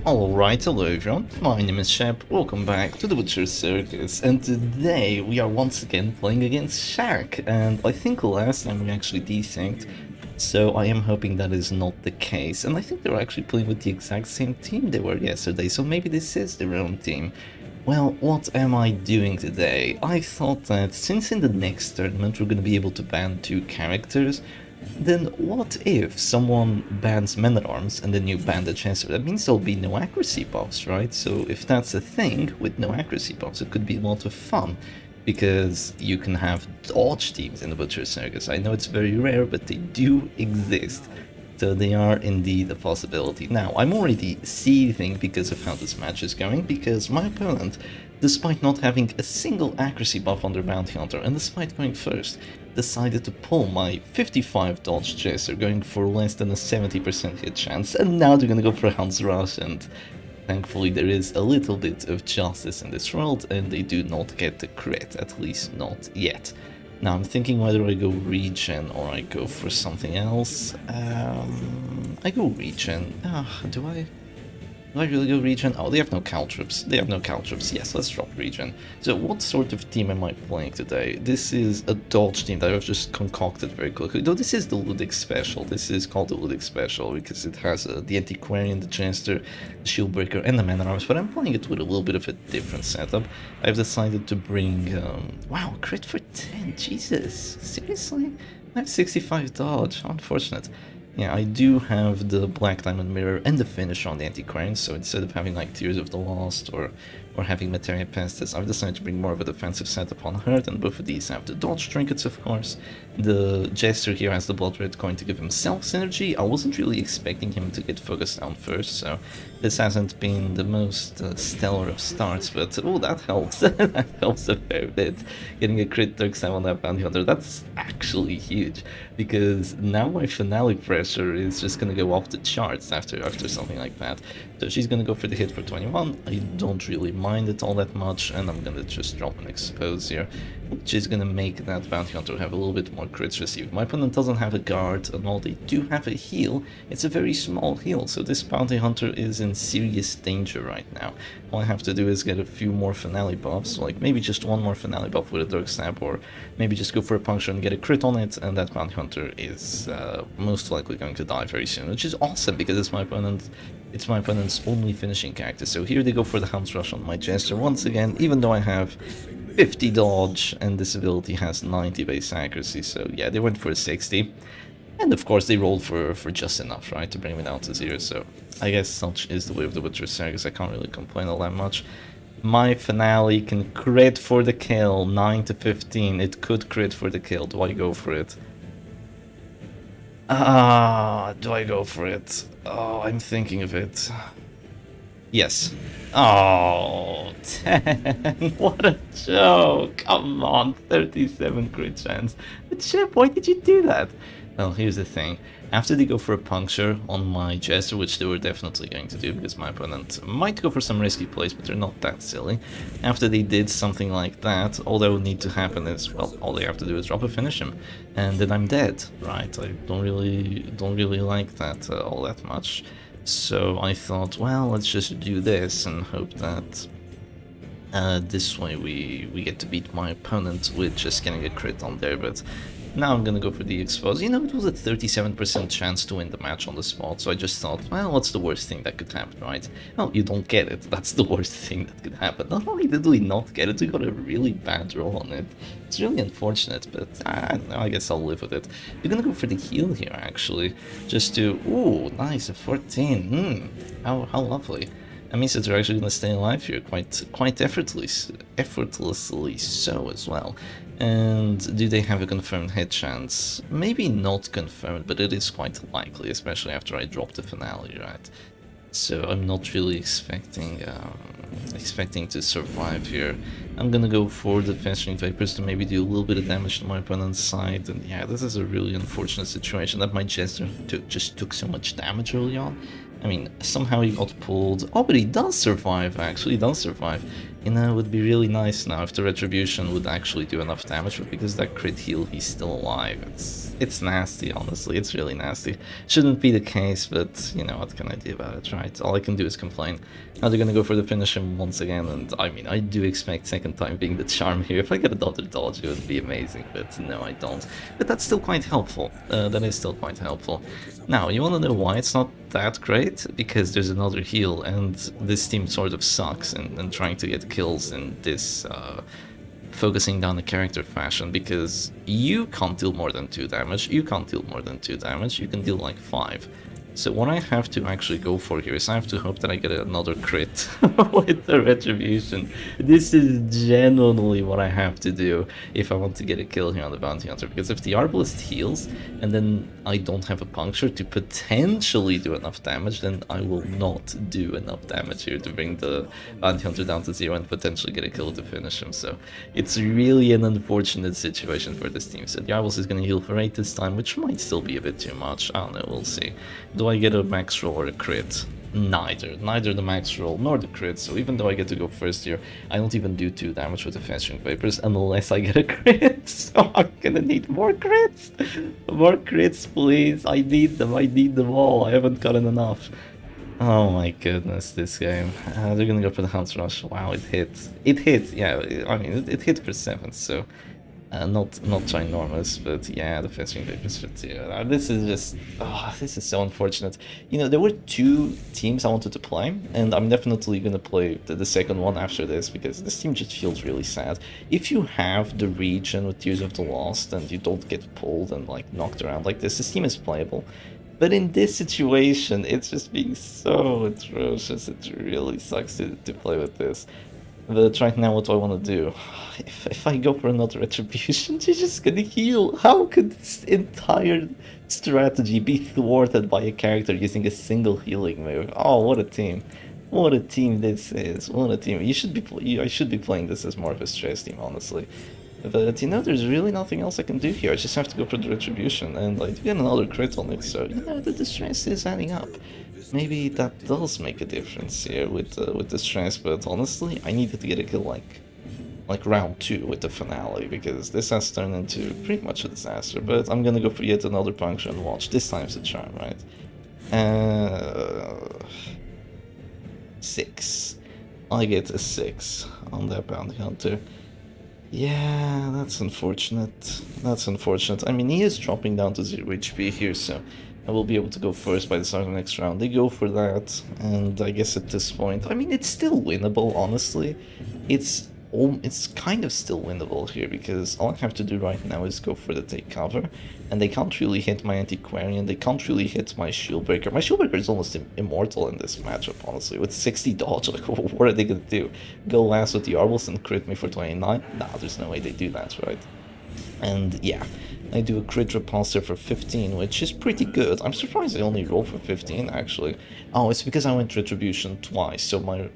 Alright, hello everyone, my name is Shaac, welcome back to the Circus, and today we are once again playing against Shaac, and I think last time we actually desynced, so I am hoping that is not the case, and I think they were actually playing with the exact same team they were yesterday, so maybe this is their own team. Well, what am I doing today? I thought that since in the next tournament we're going to be able to ban 2 characters, then what if someone bans Men-at-Arms and then you ban the Chancellor? That means there'll be no accuracy buffs, right? So if that's a thing with no accuracy buffs, it could be a lot of fun. Because you can have dodge teams in the Butcher Circus. I know it's very rare, but they do exist. So they are indeed a possibility. Now, I'm already seething because of how this match is going, because my opponent, despite not having a single accuracy buff on their Bounty Hunter, and despite going first, decided to pull my 55 dodge Jester, going for less than a 70% hit chance, and now they're gonna go for Hans Rush, and thankfully there is a little bit of justice in this world, and they do not get the crit, at least not yet. Now I'm thinking whether I go regen or I go for something else. I go regen. Do I really go regen? Oh, they have no caltrips. They have no caltrips. Yes, let's drop regen. So what sort of team am I playing today? This is a dodge team that I've just concocted very quickly. Though this is the Ludic Special. This is called the Ludic Special because it has the Antiquarian, the Jester, the Shieldbreaker, and the Man-at-Arms. But I'm playing it with a little bit of a different setup. I've decided to bring... wow, crit for 10. Jesus. Seriously? I have 65 dodge. Unfortunate. Yeah, I do have the Black Diamond Mirror and the finish on the Antiquarian, so instead of having like Tears of the Lost or having Materia Pestis, I've decided to bring more of a defensive setup on her, and both of these have the dodge trinkets, of course. The Jester here has the Blood Red Coin to give himself synergy. I wasn't really expecting him to get focused down first, so this hasn't been the most stellar of starts, but oh, that helps. That helps a fair bit. Getting a crit Dark 7 on that Bounty Hunter, that's actually huge, because now my finale pressure is just gonna go off the charts after something like that. So she's gonna go for the hit for 21. I don't really mind it all that much, and I'm gonna just drop an expose here, which is gonna make that Bounty Hunter have a little bit more crits received. My opponent doesn't have a guard, and while they do have a heal, it's a very small heal, so this Bounty Hunter is in serious danger right now. All I have to do is get a few more finale buffs, like maybe just one more finale buff with a Dark Stab, or maybe just go for a puncture and get a crit on it, and that Bounty Hunter is most likely going to die very soon, which is awesome because it's my opponent's only finishing character. So here they go for the Hans Rush on my Jester once again, even though I have 50 dodge and this ability has 90 base accuracy, so yeah, they went for a 60. And of course they rolled for just enough, right, to bring me down to 0, so I guess such is the way of the Butcher Circus. I can't really complain all that much. My finale can crit for the kill, 9 to 15, it could crit for the kill. Do I go for it? Do I go for it? Oh, I'm thinking of it. Yes. Oh, 10. What a joke. Come on, 37 crit chance. But Shep, why did you do that? Well, here's the thing. After they go for a puncture on my Jester, which they were definitely going to do because my opponent might go for some risky plays, but they're not that silly. After they did something like that, all that would need to happen is, well, all they have to do is drop a finish him, and then I'm dead, right? I don't really like that all that much. So I thought, well, let's just do this and hope that this way we get to beat my opponent with just getting a crit on there, but now I'm gonna go for the expose. You know, it was a 37% chance to win the match on the spot, so I just thought, well, what's the worst thing that could happen, right? Well, you don't get it. That's the worst thing that could happen. Not only did we not get it, we got a really bad roll on it. It's really unfortunate, but I don't know, I guess I'll live with it. We're gonna go for the heal here, actually, just to... Ooh, nice, a 14. How lovely. That means that they're actually gonna stay alive here quite effortlessly so as well. And do they have a confirmed hit chance? Maybe not confirmed, but it is quite likely, especially after I drop the finale, right? So I'm not really expecting to survive here. I'm gonna go for the Festering Vapors to maybe do a little bit of damage to my opponent's side, and yeah, this is a really unfortunate situation that my Jester just took so much damage early on. I mean, somehow he got pulled. Oh, but he does survive, actually, he does survive. You know, it would be really nice now if the retribution would actually do enough damage, but because that crit heal, he's still alive. It's nasty, honestly. It's really nasty. Shouldn't be the case, but you know, what can I do about it, right? All I can do is complain. Now they're gonna go for the finish him once again, and I mean, I do expect second time being the charm here. If I get another dodge, it would be amazing, but no, I don't. But that's still quite helpful. That is still quite helpful. Now, you wanna know why it's not that great? Because there's another heal, and this team sort of sucks in trying to get kills in this focusing down the character fashion, because you can't deal more than 2 damage, you can't deal more than 2 damage, you can deal like 5. So what I have to actually go for here is I have to hope that I get another crit with the retribution. This is genuinely what I have to do if I want to get a kill here on the bounty hunter, because if the arbalist heals and then I don't have a puncture to potentially do enough damage, then I will not do enough damage here to bring the bounty hunter down to 0 and potentially get a kill to finish him. So it's really an unfortunate situation for this team. So the arbalist is going to heal for 8 this time, which might still be a bit too much. I don't know, we'll see. Do I get a max roll or a crit? Neither the max roll nor the crit, so even though I get to go first here, I don't even do 2 damage with the festering vapors unless I get a crit. So I'm gonna need more crits! More crits, please! I need them all, I haven't gotten enough. Oh my goodness, this game. They're gonna go for the Hounds Rush. Wow, it hit. It hit, yeah, I mean, it hit for 7, so... not ginormous, but yeah, the festering vapors for 2. This is just, this is so unfortunate. You know, there were 2 teams I wanted to play, and I'm definitely gonna play the second one after this, because this team just feels really sad. If you have the region with Tears of the Lost and you don't get pulled and like knocked around like this team is playable. But in this situation, it's just being so atrocious. It really sucks to play with this. But right now, what do I want to do? If I go for another retribution, she's just gonna heal. How could this entire strategy be thwarted by a character using a single healing move? Oh, what a team! What a team this is! What a team! I should be playing this as more of a stress team, honestly. But you know, there's really nothing else I can do here. I just have to go for the retribution, and I do get another crit on it. So you know, the stress is adding up. Maybe that does make a difference here with the stress, but honestly, I needed to get a kill like round 2 with the finale, because this has turned into pretty much a disaster. But I'm gonna go for yet another puncture and watch. This time's a charm, right? 6. I get a 6 on that bounty hunter. Yeah, that's unfortunate. That's unfortunate. I mean, he is dropping down to 0 HP here, so I will be able to go first by the start of the next round. They go for that, and I guess at this point, I mean, it's still winnable, honestly. It's kind of still winnable here, because all I have to do right now is go for the take cover, and they can't really hit my Antiquarian, they can't really hit my Shieldbreaker. My Shieldbreaker is almost immortal in this matchup, honestly. With 60 dodge, like, what are they gonna do? Go last with the Arbals and crit me for 29? Nah, there's no way they do that, right? And yeah, I do a crit repulsor for 15, which is pretty good. I'm surprised I only rolled for 15, actually. Oh, it's because I went retribution twice, so my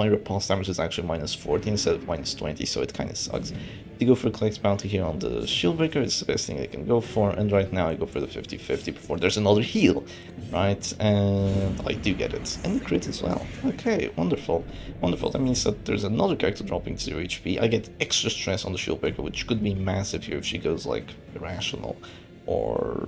repulse damage is actually minus 14 instead of minus 20, so it kind of sucks. To go for collect bounty here on the Shieldbreaker is the best thing I can go for, and right now I go for the 50-50 before there's another heal, right? And I do get it, and crit as well. Okay, wonderful, wonderful. That means that there's another character dropping 0 HP. I get extra stress on the Shieldbreaker, which could be massive here if she goes like irrational, or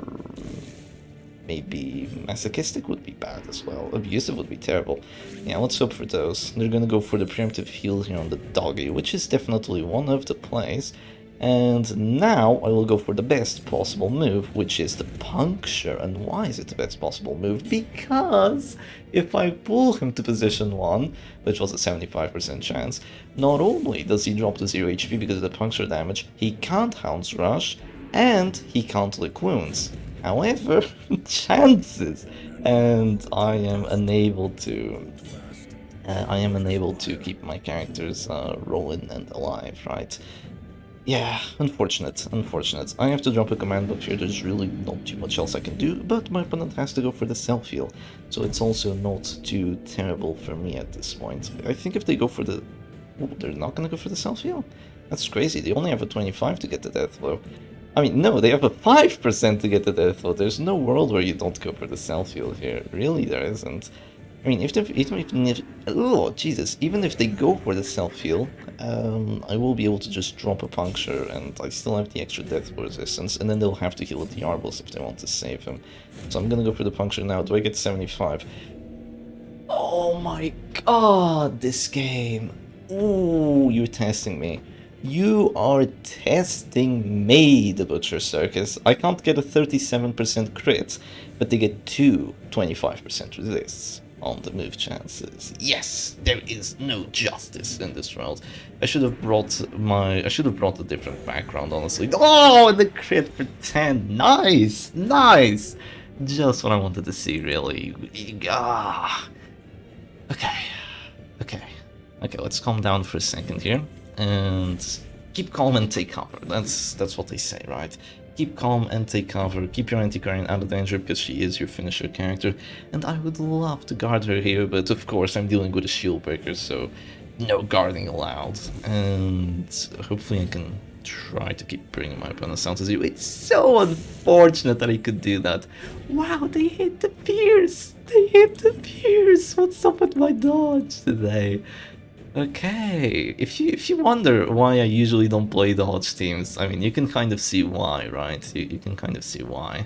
maybe masochistic would be bad as well. Abusive would be terrible. Yeah, let's hope for those. They're gonna go for the preemptive heal here on the doggy, which is definitely one of the plays. And now I will go for the best possible move, which is the puncture. And why is it the best possible move? Because if I pull him to position 1, which was a 75% chance, not only does he drop to 0 HP because of the puncture damage, he can't Hounds Rush, and he can't lick wounds. However, chances, and I am unable to keep my characters rolling and alive, right? Yeah, unfortunate. I have to drop a command buff here, there's really not too much else I can do, but my opponent has to go for the self-heal, so it's also not too terrible for me at this point. I think if they go for the... Oh, they're not gonna go for the self-heal? That's crazy, they only have a 25 to get the death blow. I mean, no, they have a 5% to get the death blow. There's no world where you don't go for the self-heal here. Really, there isn't. I mean, oh Jesus, even if they go for the self-heal, I will be able to just drop a puncture, and I still have the extra death resistance, and then they'll have to heal with the Arbals if they want to save him. So I'm gonna go for the puncture now. Do I get 75? Oh my god, this game. Ooh, you're testing me. You are testing me, the Butcher Circus. I can't get a 37% crit, but they get two 25% resists on the move chances. Yes, there is no justice in this world. I should have brought a different background, honestly. Oh, the crit for 10. Nice, nice. Just what I wanted to see, really. Ah. Okay, okay, let's calm down for a second here, and keep calm and take cover. That's what they say, right? Keep calm and take cover, keep your antiquarian out of danger, because she is your finisher character, and I would love to guard her here, but of course I'm dealing with a shield breaker, so no guarding allowed, and hopefully I can try to keep bringing my opponents down to 0. It's so unfortunate that he could do that. Wow, they hit the Pierce! They hit the Pierce! What's up with my dodge today? Okay, if you wonder why I usually don't play dodge teams, I mean, you can kind of see why, right? You can kind of see why.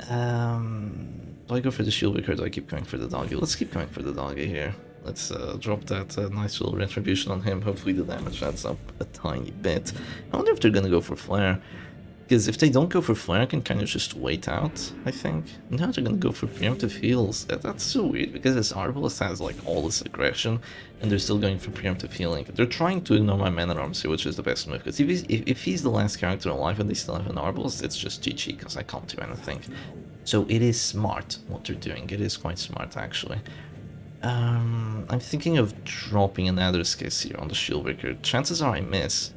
Do I go for the shield breaker or do I keep going for the doggy? Let's keep going for the doggy here. Let's drop that nice little retribution on him. Hopefully the damage adds up a tiny bit. I wonder if they're gonna go for flare. Because if they don't go for flare, I can kind of just wait out, I think. Now they're gonna go for preemptive heals. That's so weird, because this Arbalest has like all this aggression, and they're still going for preemptive healing. They're trying to ignore my man-at-arms here, which is the best move. Because if he's the last character alive and they still have an Arbalest, it's just GG, because I can't do anything. So it is smart what they're doing. It is quite smart, actually. I'm thinking of dropping another Circus here on the Shieldbreaker. Chances are I miss,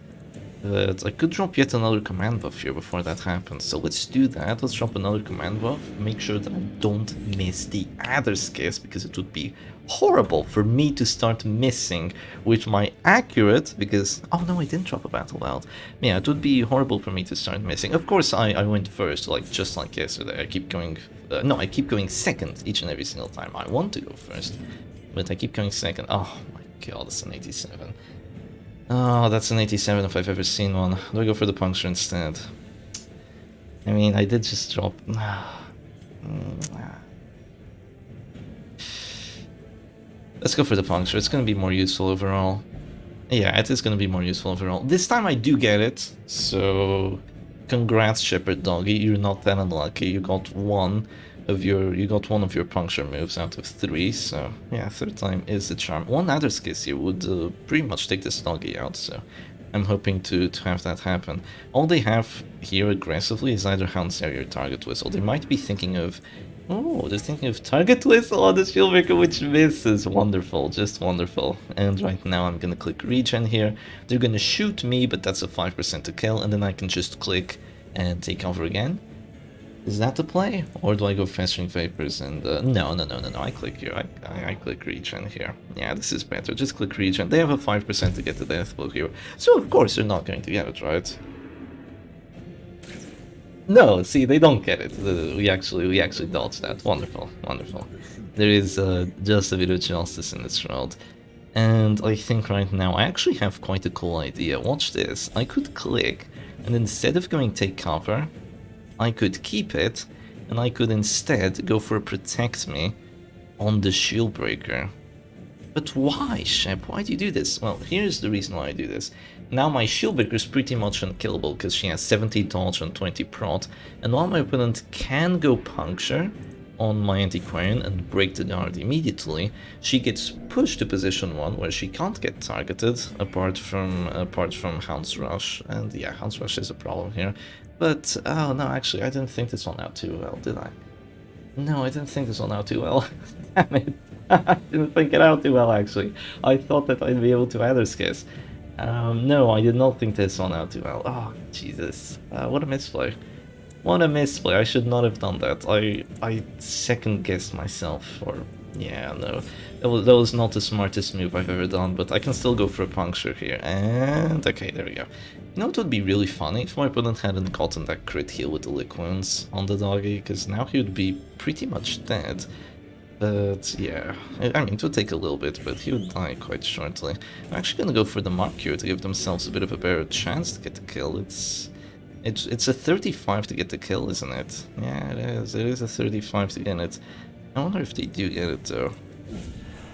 but I could drop yet another command buff here before that happens. So let's do that. Let's drop another command buff. Make sure that I don't miss the other Circus, because it would be horrible for me to start missing with my accurate, because... Oh no, I didn't drop a battle belt. Yeah, it would be horrible for me to start missing. Of course, I went first, like just like yesterday. I keep going... no, I keep going second each and every single time. I want to go first, but I keep going second. Oh my god, that's an 87. Oh, that's an 87 if I've ever seen one. Do I go for the puncture instead? I mean, I did just drop... Let's go for the puncture. It's going to be more useful overall. Yeah, it is going to be more useful overall. This time I do get it, so... Congrats, Shepherd Doggy. You're not that unlucky. You got one of your puncture moves out of 3. So yeah, third time is the charm. One other Circus here would pretty much take this doggy out. So I'm hoping to have that happen. All they have here aggressively is either Hound's Area or Target Whistle. They might be thinking of... Oh, they're thinking of Target Whistle on the Shieldbreaker, which misses. Wonderful, just wonderful. And right now I'm gonna click Regen here. They're gonna shoot me, but that's a 5% to kill, and then I can just click and take cover again. Is that the play? Or do I go Festering Vapors and... No, I click here. I click Regen here. Yeah, this is better. Just click Regen. They have a 5% to get the death blow here. So of course they're not going to get it, right? No, see, they don't get it. We actually dodged that. Wonderful, wonderful. There is just a bit of justice in this world. And I think right now I actually have quite a cool idea. Watch this. I could click, and instead of going take cover, I could keep it, and I could instead go for a Protect Me on the Shieldbreaker. But why, Shep? Why do you do this? Well, here's the reason why I do this. Now my Shieldbreaker is pretty much unkillable because she has 70 dodge and 20 prot, and while my opponent can go puncture on my Antiquarian and break the guard immediately, she gets pushed to position 1 where she can't get targeted apart from Hound's Rush, and yeah, Hound's Rush is a problem here. But oh no, actually I didn't think this one out too well, did I? No, I didn't think this one out too well. Damn it. I didn't think it out too well, actually. I thought that I'd be able to either Circus. No, I did not think this one out too well. Oh, Jesus. What a misplay. What a misplay. I should not have done that. I second-guessed myself, or... Yeah, no. That was not the smartest move I've ever done, but I can still go for a puncture here. And... okay, there we go. You know what would be really funny? If my opponent hadn't gotten that crit heal with the Lick Wounds on the doggy, because now he would be pretty much dead. But yeah, I mean, it would take a little bit, but he would die quite shortly. I'm actually gonna go for the mark here to give themselves a bit of a better chance to get the kill. It's a 35 to get the kill, isn't it? Yeah, it is. It is a 35 to get it. I wonder if they do get it though.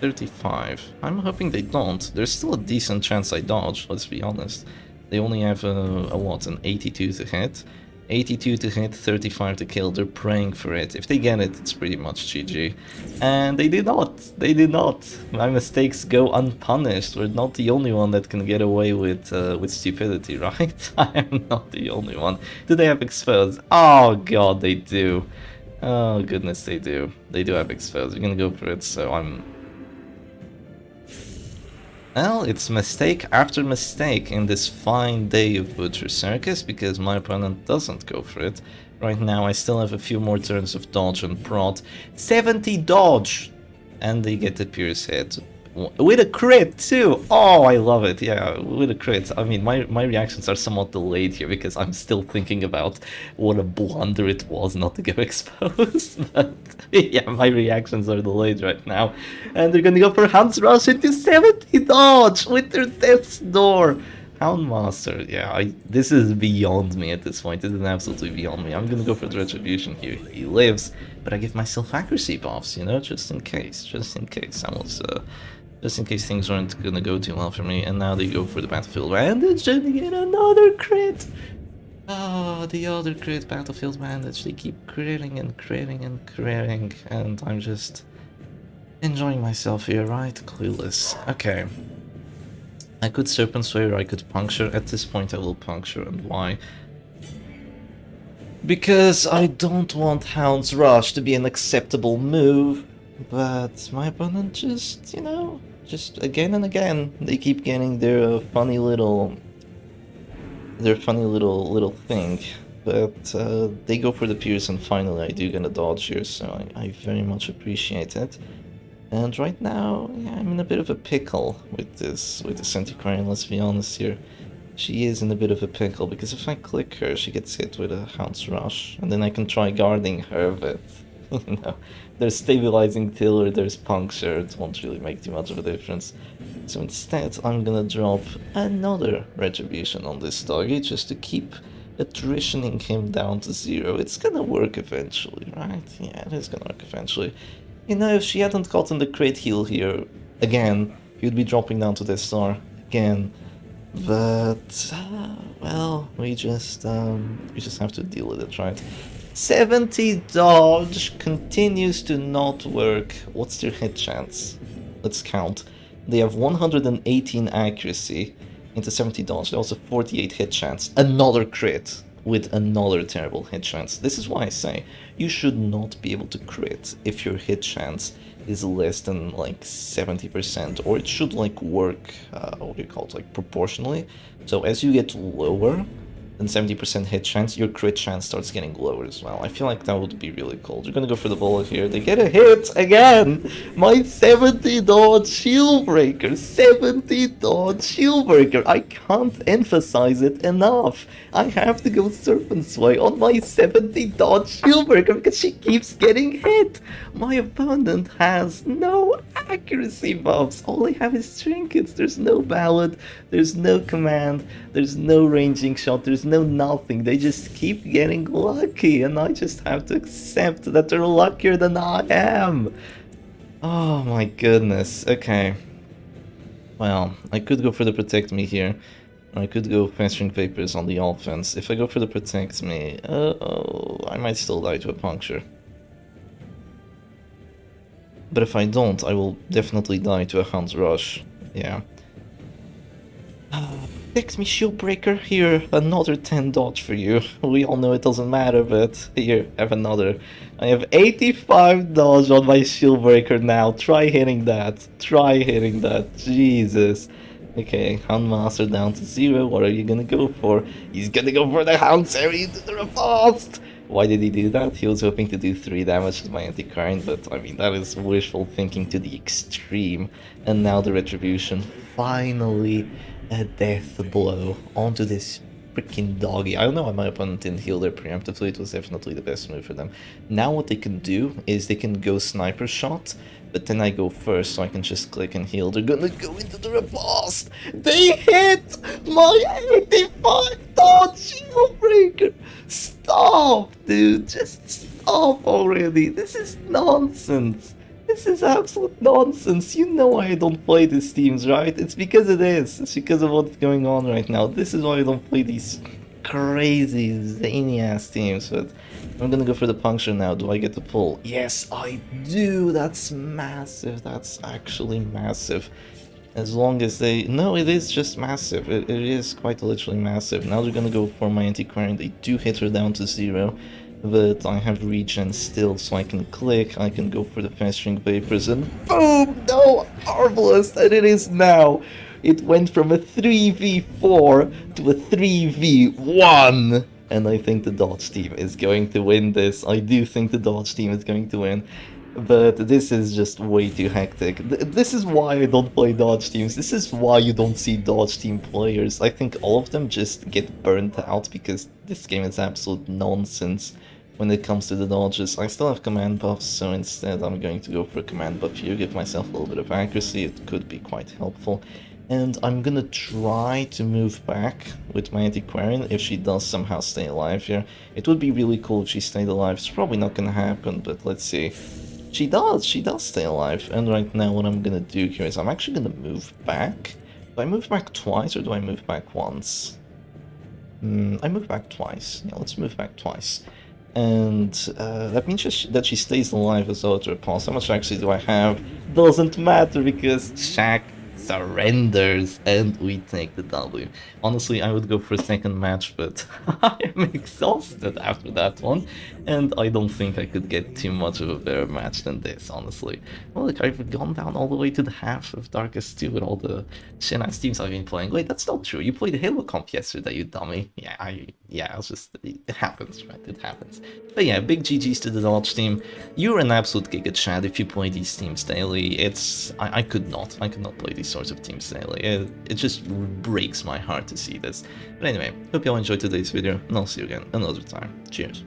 35. I'm hoping they don't. There's still a decent chance I dodge, let's be honest. They only have a what, an 82 to hit? 82 to hit, 35 to kill. They're praying for it. If they get it, it's pretty much GG. And they did not. They did not. My mistakes go unpunished. We're not the only one that can get away with stupidity, right? I am not the only one. Do they have exposed? Oh god, they do. Oh goodness, they do. They do have exposed. We're gonna go for it, so I'm... Well, it's mistake after mistake in this fine day of Butcher Circus, because my opponent doesn't go for it. Right now I still have a few more turns of dodge and prod. 70 dodge! And they get the Pierce hit. With a crit too! Oh, I love it, yeah, with a crit. I mean, my reactions are somewhat delayed here because I'm still thinking about what a blunder it was not to get exposed. But yeah, my reactions are delayed right now. And they're gonna go for Hans Rush into 70 dodge with their Death's Door! Houndmaster, yeah, this is beyond me at this point. This is absolutely beyond me. I'm gonna go for the retribution here. He lives, but I give myself accuracy buffs, you know, just in case. Just in case things weren't gonna go too well for me. And now they go for the Battlefield Bandage and they get another crit! Oh, the other crit, Battlefield Bandage. They keep critting and critting and critting, and I'm just enjoying myself here, right? Clueless. Okay. I could Serpent Swayer, I could Puncture. At this point I will Puncture, and why? Because I don't want Hound's Rush to be an acceptable move, but my opponent just, you know, just again and again, they keep getting their funny little thing. But they go for the Pierce, and finally I do get a dodge here, so I very much appreciate it. And right now, yeah, I'm in a bit of a pickle with this Antiquarian, let's be honest here. She is in a bit of a pickle, because if I click her, she gets hit with a Hound's Rush, and then I can try guarding her, but, you know, there's Stabilizing Tiller, there's Puncture, it won't really make too much of a difference. So instead, I'm gonna drop another Retribution on this doggy, just to keep attritioning him down to 0. It's gonna work eventually, right? Yeah, it is gonna work eventually. You know, if she hadn't gotten the crit heal here, again, he would be dropping down to this star, again. But, well, we just have to deal with it, right? 70 dodge continues to not work. What's their hit chance? Let's count. They have 118 accuracy into 70 dodge. They also 48 hit chance. Another crit with another terrible hit chance. This is why I say you should not be able to crit if your hit chance is less than like 70%, or it should like work, what do you call it, like proportionally. So as you get lower than 70% hit chance, your crit chance starts getting lower as well. I feel like that would be really cool. You're gonna go for the bullet here. They get a hit again! My 70 dodge shield breaker! 70 dodge shield breaker! I can't emphasize it enough! I have to go Serpent Sway on my 70 dodge shield breaker because she keeps getting hit! My opponent has no accuracy buffs! All I have is trinkets. There's no ballad, there's no command, there's no ranging shot, there's no nothing. They just keep getting lucky, and I just have to accept that they're luckier than I am. Oh my goodness. Okay. Well, I could go for the Protect Me here. Or I could go Festering Vapors on the offense. If I go for the Protect Me, I might still die to a Puncture. But if I don't, I will definitely die to a Hound's Rush. Yeah. Protect Me, Shield Breaker. Here, another 10 dodge for you. We all know it doesn't matter, but here, have another. I have 85 dodge on my Shield Breaker now. Try hitting that. Try hitting that. Jesus. Okay, Houndmaster down to 0. What are you gonna go for? He's gonna go for the Hound Series to the Riposte! Why did he do that? He was hoping to do 3 damage to my anti-current, but I mean, that is wishful thinking to the extreme. And now the Retribution. Finally, a death blow onto this freaking doggy. I don't know why my opponent didn't heal there preemptively. It was definitely the best move for them. Now what they can do is they can go sniper shot, but then I go first, so I can just click and heal. They're gonna go into the riposte. They hit my 85 dodge shield breaker. Stop, dude. Just stop already. This is nonsense. This is absolute nonsense. You know why I don't play these teams, right? It's because it is. It's because of what's going on right now. This is why I don't play these crazy, zany-ass teams. But I'm gonna go for the puncture now. Do I get the pull? Yes, I do. That's massive. That's actually massive. As long as they... No, it is just massive. It is quite literally massive. Now they're gonna go for my anti-query. They do hit her down to 0. But I have regen still, so I can click, I can go for the festering vapors, and boom! No! Marvelous! And it is now! It went from a 3v4 to a 3v1! And I think the Dodge team is going to win this. I do think the Dodge team is going to win. But this is just way too hectic. This is why I don't play Dodge teams. This is why you don't see Dodge team players. I think all of them just get burnt out because this game is absolute nonsense when it comes to the dodges. I still have command buffs, so instead I'm going to go for a command buff here, give myself a little bit of accuracy. It could be quite helpful. And I'm gonna try to move back with my antiquarian if she does somehow stay alive here. It would be really cool if she stayed alive. It's probably not gonna happen, but let's see. She does stay alive. And right now what I'm gonna do here is I'm actually gonna move back. Do I move back twice or do I move back once? I move back twice. Yeah, let's move back twice. And that means that she stays alive as well to repulse. How much actually do I have? Doesn't matter because Shaac surrenders and we take the W. Honestly, I would go for a second match, but I am exhausted after that one, and I don't think I could get too much of a better match than this, honestly. Well, look, I've gone down all the way to the half of Darkest 2 with all the shit-ass teams I've been playing. Wait, that's not true. You played Halo Comp yesterday, you dummy. Yeah, it's just, it happens, right? It happens. But yeah, big GG's to the Dodge team. You're an absolute giga Chad if you play these teams daily. I could not play these sorts of teams daily. It just breaks my heart to see this. But anyway, hope you all enjoyed today's video, and I'll see you again another time. Cheers.